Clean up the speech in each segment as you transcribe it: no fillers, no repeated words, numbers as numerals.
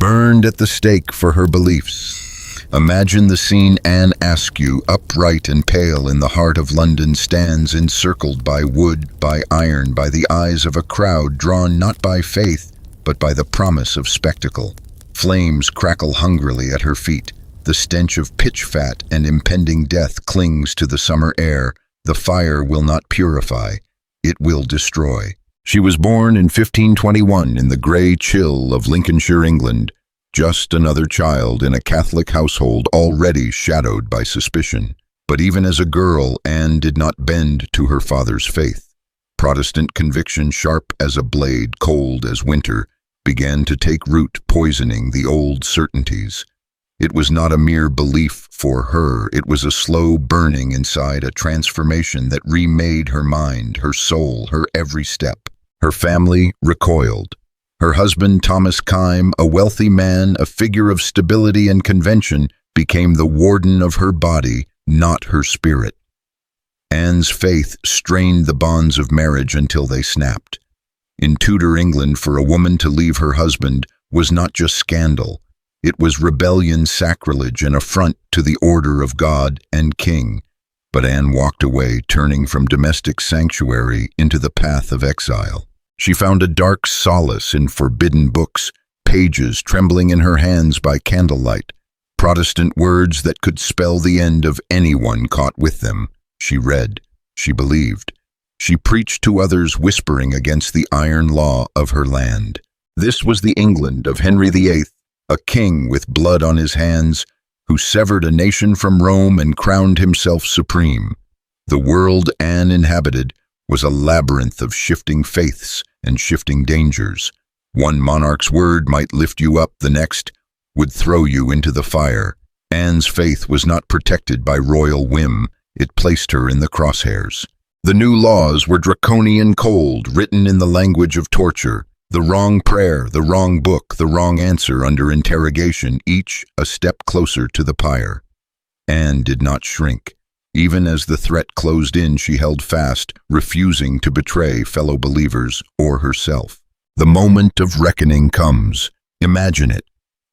burned at the stake for her beliefs. Imagine the scene. Anne Askew, upright and pale in the heart of London, stands encircled by wood, by iron, by the eyes of a crowd drawn not by faith, but by the promise of spectacle. Flames crackle hungrily at her feet. The stench of pitch fat and impending death clings to the summer air. The fire will not purify, it will destroy. She was born in 1521 in the grey chill of Lincolnshire, England, just another child in a Catholic household already shadowed by suspicion. But even as a girl, Anne did not bend to her father's faith. Protestant conviction, sharp as a blade, cold as winter, began to take root, poisoning the old certainties. It was not a mere belief for her, it was a slow burning inside, a transformation that remade her mind, her soul, her every step. Her family recoiled. Her husband, Thomas Kyme, a wealthy man, a figure of stability and convention, became the warden of her body, not her spirit. Anne's faith strained the bonds of marriage until they snapped. In Tudor England, for a woman to leave her husband was not just scandal. It was rebellion, sacrilege, and affront to the order of God and King. But Anne walked away, turning from domestic sanctuary into the path of exile. She found a dark solace in forbidden books, pages trembling in her hands by candlelight, Protestant words that could spell the end of anyone caught with them. She read, she believed. She preached to others, whispering against the iron law of her land. This was the England of Henry VIII, a king with blood on his hands, who severed a nation from Rome and crowned himself supreme. The world Anne inhabited was a labyrinth of shifting faiths and shifting dangers. One monarch's word might lift you up, the next would throw you into the fire. Anne's faith was not protected by royal whim, it placed her in the crosshairs. The new laws were draconian, cold, written in the language of torture. The wrong prayer, the wrong book, the wrong answer under interrogation, each a step closer to the pyre. Anne did not shrink. Even as the threat closed in, she held fast, refusing to betray fellow believers or herself. The moment of reckoning comes. Imagine it.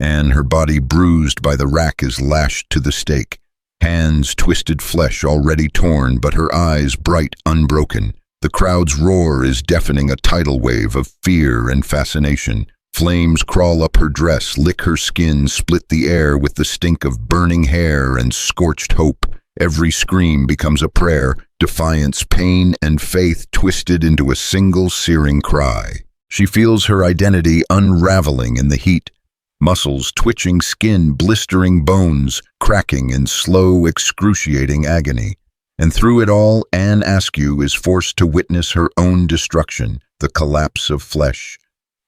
Anne, her body bruised by the rack, is lashed to the stake. Hands twisted, flesh already torn, but her eyes bright, unbroken. The crowd's roar is deafening, a tidal wave of fear and fascination. Flames crawl up her dress, lick her skin, split the air with the stink of burning hair and scorched hope. Every scream becomes a prayer, defiance, pain, and faith twisted into a single searing cry. She feels her identity unraveling in the heat. Muscles twitching, skin blistering, bones cracking in slow, excruciating agony. And through it all, Anne Askew is forced to witness her own destruction, the collapse of flesh,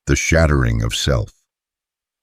the shattering of self.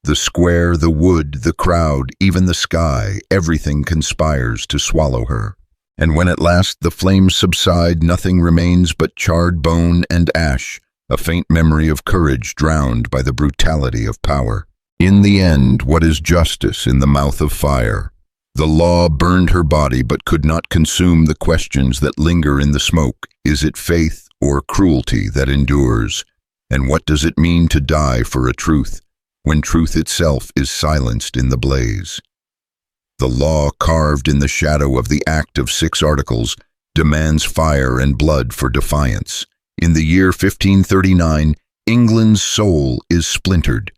The square, the wood, the crowd, even the sky, everything conspires to swallow her. And when at last the flames subside, nothing remains but charred bone and ash, a faint memory of courage drowned by the brutality of power. In the end, what is justice in the mouth of fire? The law burned her body but could not consume the questions that linger in the smoke. Is it faith or cruelty that endures? And what does it mean to die for a truth, when truth itself is silenced in the blaze? The law, carved in the shadow of the Act of 6 Articles, demands fire and blood for defiance. In the year 1539, England's soul is splintered.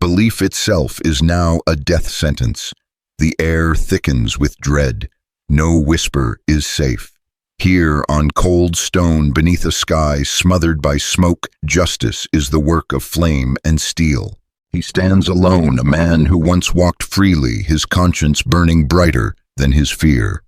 Belief itself is now a death sentence. The air thickens with dread. No whisper is safe. Here, on cold stone, beneath a sky smothered by smoke, justice is the work of flame and steel. He stands alone, a man who once walked freely, his conscience burning brighter than his fear.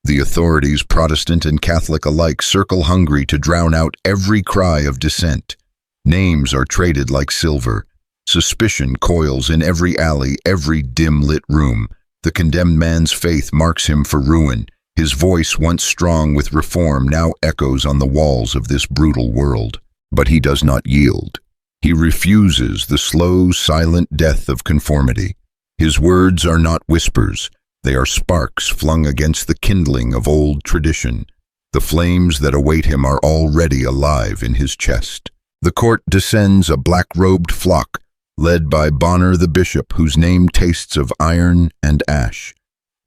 The authorities, Protestant and Catholic alike, circle hungry to drown out every cry of dissent. Names are traded like silver. Suspicion coils in every alley, every dim-lit room. The condemned man's faith marks him for ruin. His voice, once strong with reform, now echoes on the walls of this brutal world. But he does not yield. He refuses the slow, silent death of conformity. His words are not whispers. They are sparks flung against the kindling of old tradition. The flames that await him are already alive in his chest. The court descends, a black-robed flock, led by Bonner the bishop, whose name tastes of iron and ash.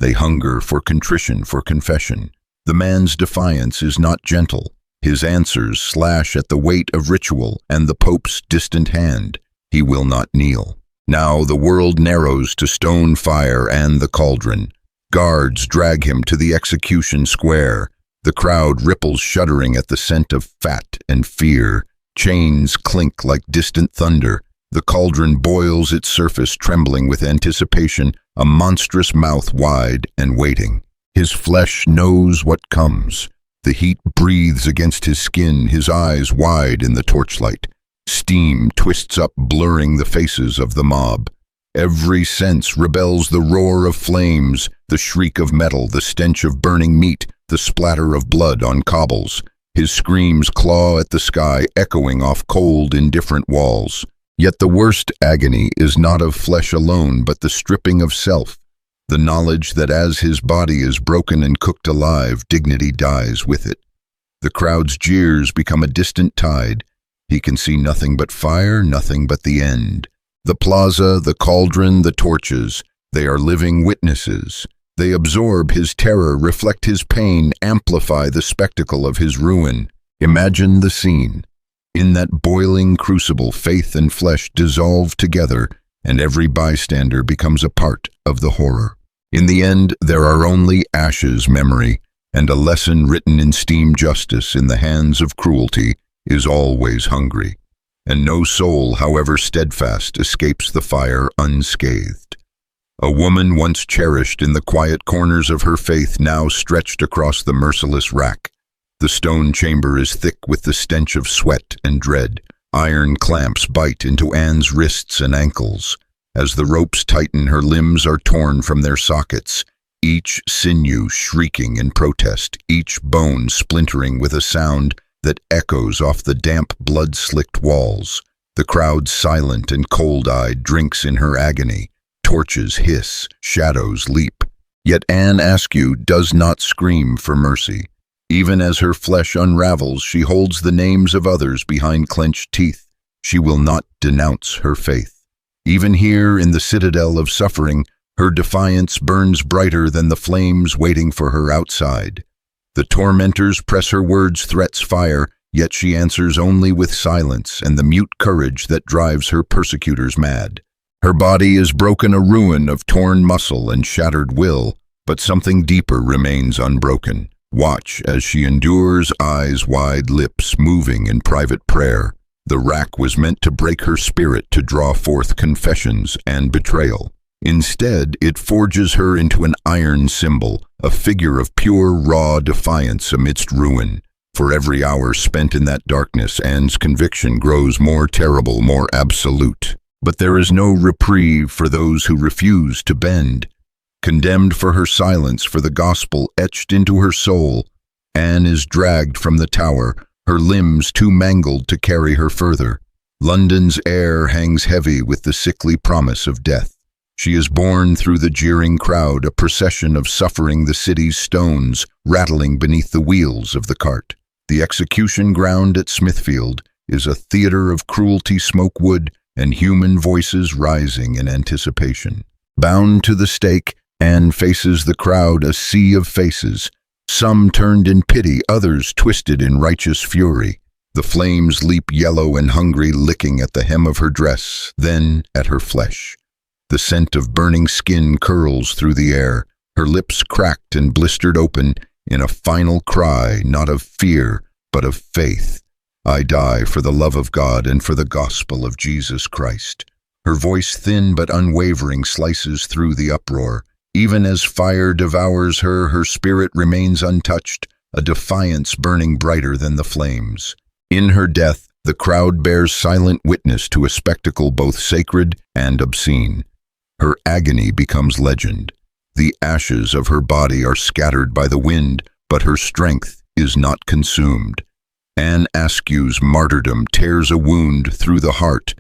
They hunger for contrition, for confession. The man's defiance is not gentle. His answers slash at the weight of ritual and the Pope's distant hand. He will not kneel. Now the world narrows to stone fire and the cauldron. Guards drag him to the execution square. The crowd ripples shuddering at the scent of fat and fear. Chains clink like distant thunder. The cauldron boils its surface, trembling with anticipation, a monstrous mouth wide and waiting. His flesh knows what comes. The heat breathes against his skin, his eyes wide in the torchlight. Steam twists up, blurring the faces of the mob. Every sense rebels: the roar of flames, the shriek of metal, the stench of burning meat, the splatter of blood on cobbles. His screams claw at the sky, echoing off cold, indifferent walls. Yet the worst agony is not of flesh alone, but the stripping of self. The knowledge that as his body is broken and cooked alive, dignity dies with it. The crowd's jeers become a distant tide. He can see nothing but fire, nothing but the end. The plaza, the cauldron, the torches, they are living witnesses. They absorb his terror, reflect his pain, amplify the spectacle of his ruin. Imagine the scene. In that boiling crucible, faith and flesh dissolve together, and every bystander becomes a part of the horror. In the end, there are only ashes, memory, and a lesson written in steam. Justice in the hands of cruelty is always hungry, and no soul, however steadfast, escapes the fire unscathed. A woman once cherished in the quiet corners of her faith, now stretched across the merciless rack. The stone chamber is thick with the stench of sweat and dread. Iron clamps bite into Anne's wrists and ankles. As the ropes tighten, her limbs are torn from their sockets, each sinew shrieking in protest, each bone splintering with a sound that echoes off the damp, blood-slicked walls. The crowd, silent and cold-eyed, drinks in her agony. Torches hiss, shadows leap. Yet Anne Askew does not scream for mercy. Even as her flesh unravels, she holds the names of others behind clenched teeth. She will not denounce her faith. Even here in the citadel of suffering, her defiance burns brighter than the flames waiting for her outside. The tormentors press her words, threats fire, yet she answers only with silence and the mute courage that drives her persecutors mad. Her body is broken, a ruin of torn muscle and shattered will, but something deeper remains unbroken. Watch as she endures, eyes wide, lips moving in private prayer. The rack was meant to break her spirit, to draw forth confessions and betrayal. Instead, it forges her into an iron symbol, a figure of pure, raw defiance amidst ruin. For every hour spent in that darkness, Anne's conviction grows more terrible, more absolute. But there is no reprieve for those who refuse to bend. Condemned for her silence, for the gospel etched into her soul, Anne is dragged from the tower, her limbs too mangled to carry her further. London's air hangs heavy with the sickly promise of death. She is borne through the jeering crowd, a procession of suffering, the city's stones rattling beneath the wheels of the cart. The execution ground at Smithfield is a theater of cruelty, smoke, wood, and human voices rising in anticipation. Bound to the stake, Anne faces the crowd, a sea of faces, some turned in pity, others twisted in righteous fury. The flames leap yellow and hungry, licking at the hem of her dress, then at her flesh. The scent of burning skin curls through the air, her lips cracked and blistered open in a final cry, not of fear, but of faith. I die for the love of God and for the gospel of Jesus Christ. Her voice, thin but unwavering, slices through the uproar. Even as fire devours her, her spirit remains untouched, a defiance burning brighter than the flames. In her death, the crowd bears silent witness to a spectacle both sacred and obscene. Her agony becomes legend. The ashes of her body are scattered by the wind, but her strength is not consumed. Anne Askew's martyrdom tears a wound through the heart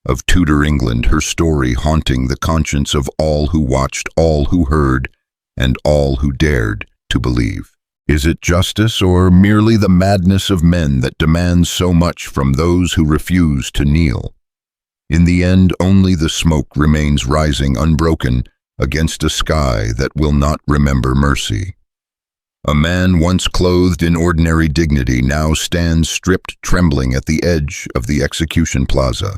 of Tudor England, her story haunting the conscience of all who watched, all who heard, and all who dared to believe. Is it justice or merely the madness of men that demands so much from those who refuse to kneel? In the end, only the smoke remains rising unbroken against a sky that will not remember mercy. A man once clothed in ordinary dignity now stands stripped, trembling at the edge of the execution plaza.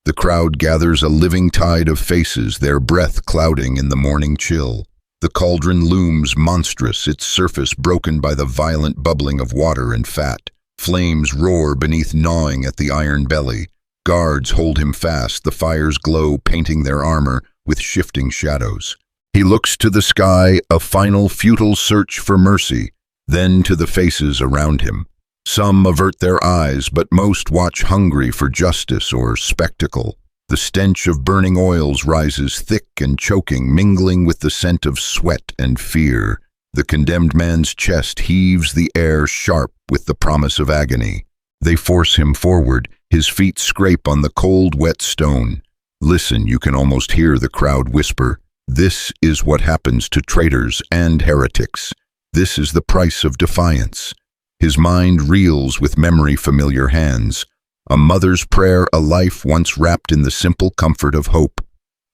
The crowd gathers a living tide of faces, their breath clouding in the morning chill. The cauldron looms monstrous, its surface broken by the violent bubbling of water and fat. Flames roar beneath, gnawing at the iron belly. Guards hold him fast, the fire's glow painting their armor with shifting shadows. He looks to the sky, a final futile search for mercy, then to the faces around him. Some avert their eyes, but most watch hungry for justice or spectacle. The stench of burning oils rises thick and choking, mingling with the scent of sweat and fear. The condemned man's chest heaves the air sharp with the promise of agony. They force him forward, his feet scrape on the cold, wet stone. Listen, you can almost hear the crowd whisper, "This is what happens to traitors and heretics. This is the price of defiance." His mind reels with memory familiar hands. A mother's prayer, a life once wrapped in the simple comfort of hope.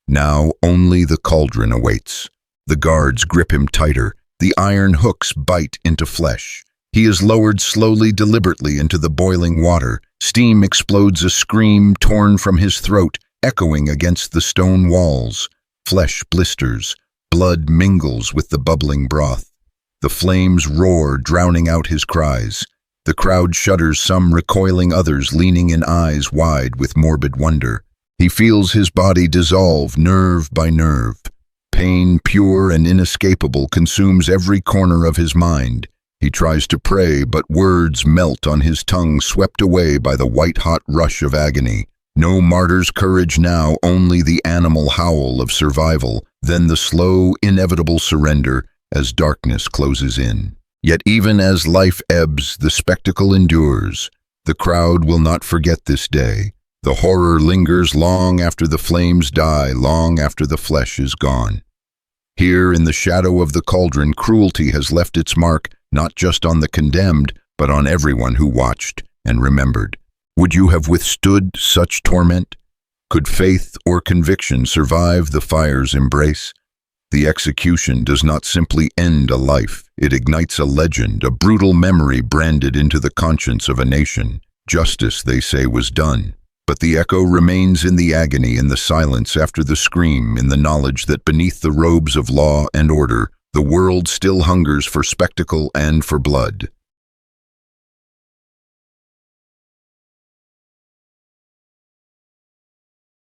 Now only the cauldron awaits. The guards grip him tighter. The iron hooks bite into flesh. He is lowered slowly, deliberately into the boiling water. Steam explodes, a scream torn from his throat, echoing against the stone walls. Flesh blisters. Blood mingles with the bubbling broth. The flames roar, drowning out his cries. The crowd shudders, some recoiling, others leaning in, eyes wide with morbid wonder. He feels his body dissolve, nerve by nerve. Pain, pure and inescapable, consumes every corner of his mind. He tries to pray, but words melt on his tongue, swept away by the white-hot rush of agony. No martyr's courage now, only the animal howl of survival, then the slow, inevitable surrender as darkness closes in. Yet even as life ebbs, the spectacle endures. The crowd will not forget this day. The horror lingers long after the flames die, long after the flesh is gone. Here, in the shadow of the cauldron, cruelty has left its mark, not just on the condemned, but on everyone who watched and remembered. Would you have withstood such torment? Could faith or conviction survive the fire's embrace? The execution does not simply end a life. It ignites a legend, a brutal memory branded into the conscience of a nation. Justice, they say, was done. But the echo remains in the agony, in the silence after the scream, in the knowledge that beneath the robes of law and order, the world still hungers for spectacle and for blood.